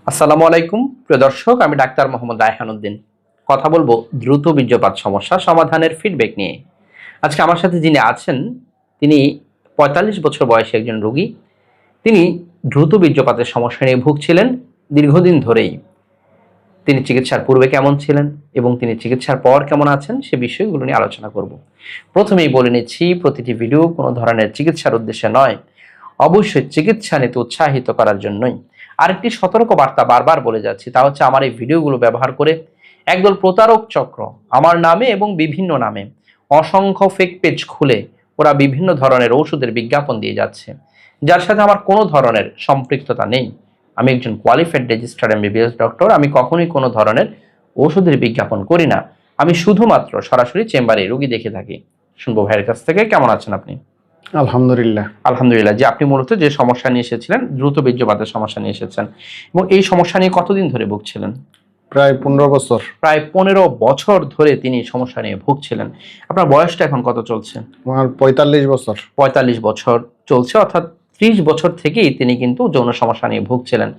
আসসালামু আলাইকুম প্রিয় দর্শক, আমি ডাক্তার মোহাম্মদ রায়হান উদ্দিন। কথা বলবো দ্রুত বীর্যপাত সমস্যা সমাধানের ফিডব্যাক নিয়ে। আজকে আমার সাথে যিনি আছেন তিনি ৪৫ বছর বয়সী একজন রোগী। তিনি দ্রুত বীর্যপাতের সমস্যা নিয়ে ভুগছিলেন দীর্ঘদিন ধরেই। তিনি চিকিৎসার পূর্বে কেমন ছিলেন এবং তিনি চিকিৎসার পর কেমন আছেন সে বিষয়গুলো নিয়ে আলোচনা করব। প্রথমেই বলে নিচ্ছি, প্রতিটি ভিডিও কোনো ধরনের চিকিৎসার উদ্দেশ্যে নয়, অবশ্যই চিকিৎসা নিতে উৎসাহিত করার জন্যই। আরেকটি সতর্ক বার্তা বারবার বলে যাচ্ছি, তা হচ্ছে আমার এই ভিডিওগুলো ব্যবহার করে একদল প্রতারক চক্র আমার নামে এবং বিভিন্ন নামে অসংখ্য ফেক পেজ খুলে ওরা বিভিন্ন ধরনের ওষুধের বিজ্ঞাপন দিয়ে যাচ্ছে, যার সাথে আমার কোনো ধরনের সম্পৃক্ততা নেই। আমি একজন কোয়ালিফাইড রেজিস্টার্ড এমবিবিএস ডক্টর। আমি কখনোই কোনো ধরনের ওষুধের বিজ্ঞাপন করি না। আমি শুধুমাত্র সরাসরি চেম্বারে রোগী দেখে থাকি। শুনবো ভাইয়ের কাছ থেকে, কেমন আছেন আপনি? আলহামদুলিল্লাহ। আলহামদুলিল্লাহ। যে আপনি মূলত যে সমস্যা নিয়ে এসেছিলেন, দ্রুত বীর্যপাতের সমস্যা নিয়ে এসেছেন, এবং এই সমস্যা নিয়ে কতদিন ধরে ভুগছিলেন? প্রায় 15 বছর। প্রায় 15 বছর ধরে তিনি সমস্যা নিয়ে ভুগছিলেন। আপনার বয়সটা এখন কত চলছে? আমার 45 বছর। 45 বছর চলছে, অর্থাৎ 30 বছর থেকেই তিনি কিন্তু যৌন সমস্যা নিয়ে ভুগছিলেন।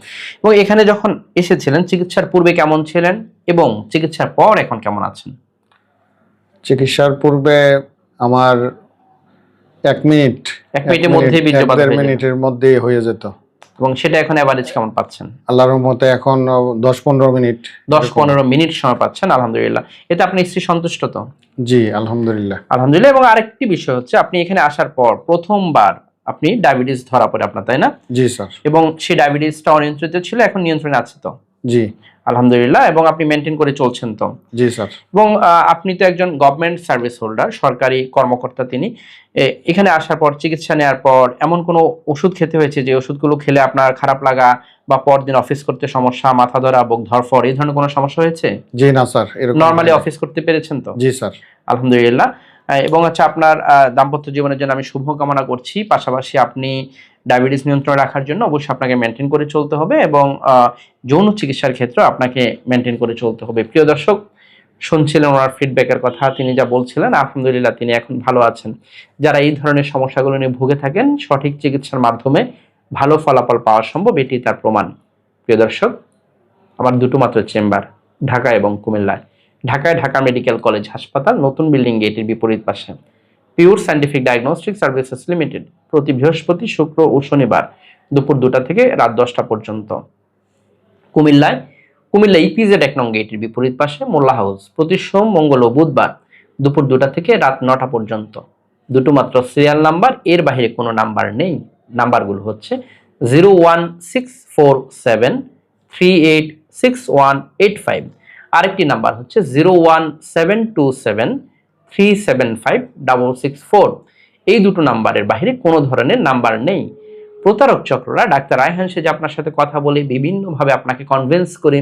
এবং এখানে যখন এসেছিলেন, চিকিৎসার পূর্বে কেমন ছিলেন এবং চিকিৎসার পর এখন কেমন আছেন? চিকিৎসার পূর্বে আমার 1 মিনিটের মধ্যে বীর্যপাত হয়ে যেত। মিনিটের মধ্যে হয়ে যেত, এবং সেটা এখন এভারেজ কেমন পাচ্ছেন? আল্লাহর রহমতে এখন 10-15 মিনিট। 10-15 মিনিট সময় পাচ্ছেন, আলহামদুলিল্লাহ। এতে আপনি স্ত্রী সন্তুষ্ট তো? জি আলহামদুলিল্লাহ। আলহামদুলিল্লাহ। এবং আরেকটি বিষয় হচ্ছে, আপনি এখানে আসার পর প্রথমবার আপনি ডায়াবেটিস ধরা পড়ে আপনার, তাই না? জি স্যার। এবং সেই ডায়াবেটিসটা অনিয়ন্ত্রিত ছিল, এখন নিয়ন্ত্রণে আছে তো? জি আলহামদুলিল্লাহ। এবং আপনি মেনটেন করে চলছেন তো? জি স্যার। এবং আপনি তো একজন গভর্নমেন্ট সার্ভিস হোল্ডার, সরকারি কর্মকর্তা। তিনি এখানে আসার পর চিকিৎসা নেওয়ার পর এমন কোনো ওষুধ খেতে হয়েছে যে ওষুধগুলো খেলে আপনার খারাপ লাগা বা পরদিন অফিস করতে সমস্যা, মাথা ধরা, বুক ধরফর, এই ধরনের কোনো সমস্যা হয়েছে? জি না স্যার, এরকম নরমালি অফিস করতে পেরেছেন তো? জি স্যার। আলহামদুলিল্লাহ। এবং আপনার দাম্পত্য জীবনের জন্য আমি শুভ কামনা করছি। পাশাপাশি আপনি ডায়াবেটিস নিয়ন্ত্রণে রাখার জন্য অবশ্যই আপনাকে মেনটেন করে চলতে হবে, এবং যৌন চিকিৎসার ক্ষেত্রে আপনাকে মেনটেন করে চলতে হবে। প্রিয় দর্শক, শুনছিলেন ওনার ফিডব্যাকের কথা। তিনি যা বলছিলেন, আলহামদুলিল্লাহ তিনি এখন ভালো আছেন। যারা এই ধরনের সমস্যাগুলো নিয়ে ভুগে থাকেন, সঠিক চিকিৎসার মাধ্যমে ভালো ফলাফল পাওয়া সম্ভব, এটি তার প্রমাণ। প্রিয় দর্শক, আমার দুটো মাত্র চেম্বার, ঢাকা এবং কুমিল্লায়। ঢাকায় ঢাকা মেডিকেল কলেজ হাসপাতাল, নতুন বিল্ডিং গেটের বিপরীত পাশে। Pure scientific diagnostic services limited, প্রতি বৃহস্পতি, শুক্র ও শনিবার দুপুর 2টা থেকে রাত 10টা পর্যন্ত। কুমিল্লা ইপিজেড 1 নং গেটের বিপরীত পাশে মোল্লা হাউস, প্রতি সোম, মঙ্গল ও বুধবার দুপুর 2টা থেকে রাত 9টা পর্যন্ত। দুটো মাত্র সিরিয়াল নাম্বার, এর বাইরে কোনো নাম্বার নেই। নাম্বারগুলো হচ্ছে 01647386185, আরেকটি নাম্বার হচ্ছে 01727375664। এই দুটো নাম্বারের বাইরে কোনো ধরনের নাম্বার নেই। প্রতারক চক্ররা ডাক্তার রায়হান সেজে আপনার সাথে কথা বলে বিভিন্নভাবে আপনাকে কনভিন্স করে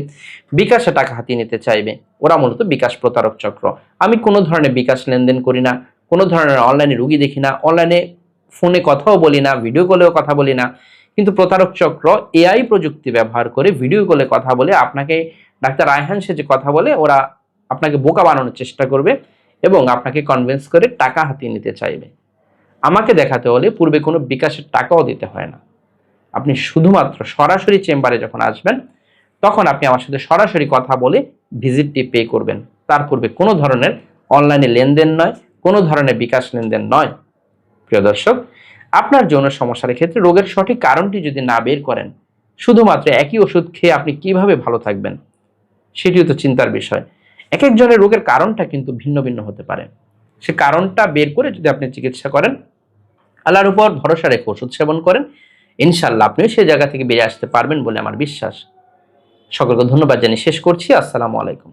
বিকাশে টাকা হাতিয়ে নিতে চাইবে। ওরা মূলত বিকাশ প্রতারক চক্র। আমি কোনো ধরনের বিকাশ লেনদেন করি না, কোনো ধরনের অনলাইনে রুগী দেখি না, অনলাইনে ফোনে কথাও বলি না, ভিডিও কলেও কথা বলি না। কিন্তু প্রতারক চক্র এআই প্রযুক্তি ব্যবহার করে ভিডিও কলে কথা বলে আপনাকে ডাক্তার রায়হান সেজে কথা বলে ওরা আপনাকে বোকা বানানোর চেষ্টা করবে এবং আপনাকে কনভিন্স করে টাকা হাতিয়ে নিতে চাইবে। আমাকে দেখাতে হলে পূর্বে কোনো বিকাশের টাকাও দিতে হয় না। আপনি শুধুমাত্র সরাসরি চেম্বারে যখন আসবেন, তখন আপনি আমার সাথে সরাসরি কথা বলে ভিজিটটি পে করবেন। তার পূর্বে কোনো ধরনের অনলাইনে লেনদেন নয়, কোনো ধরনের বিকাশ লেনদেন নয়। প্রিয় দর্শক, আপনার যৌন সমস্যার ক্ষেত্রে রোগের সঠিক কারণটি যদি না বের করেন, শুধুমাত্র একই ওষুধ খেয়ে আপনি কিভাবে ভালো থাকবেন, সেটিও তো চিন্তার বিষয়। এক একজনের রোগের কারণটা কিন্তু ভিন্ন ভিন্ন হতে পারে। সে কারণটা বের করে যদি আপনি চিকিৎসা করেন, আল্লাহর উপর ভরসা রেখে ওষুধ সেবন করেন, ইনশাআল্লাহ আপনিও সেই জায়গা থেকে বেরিয়ে আসতে পারবেন বলে আমার বিশ্বাস। সকলকে ধন্যবাদ জানিয়ে শেষ করছি। আসসালামু আলাইকুম।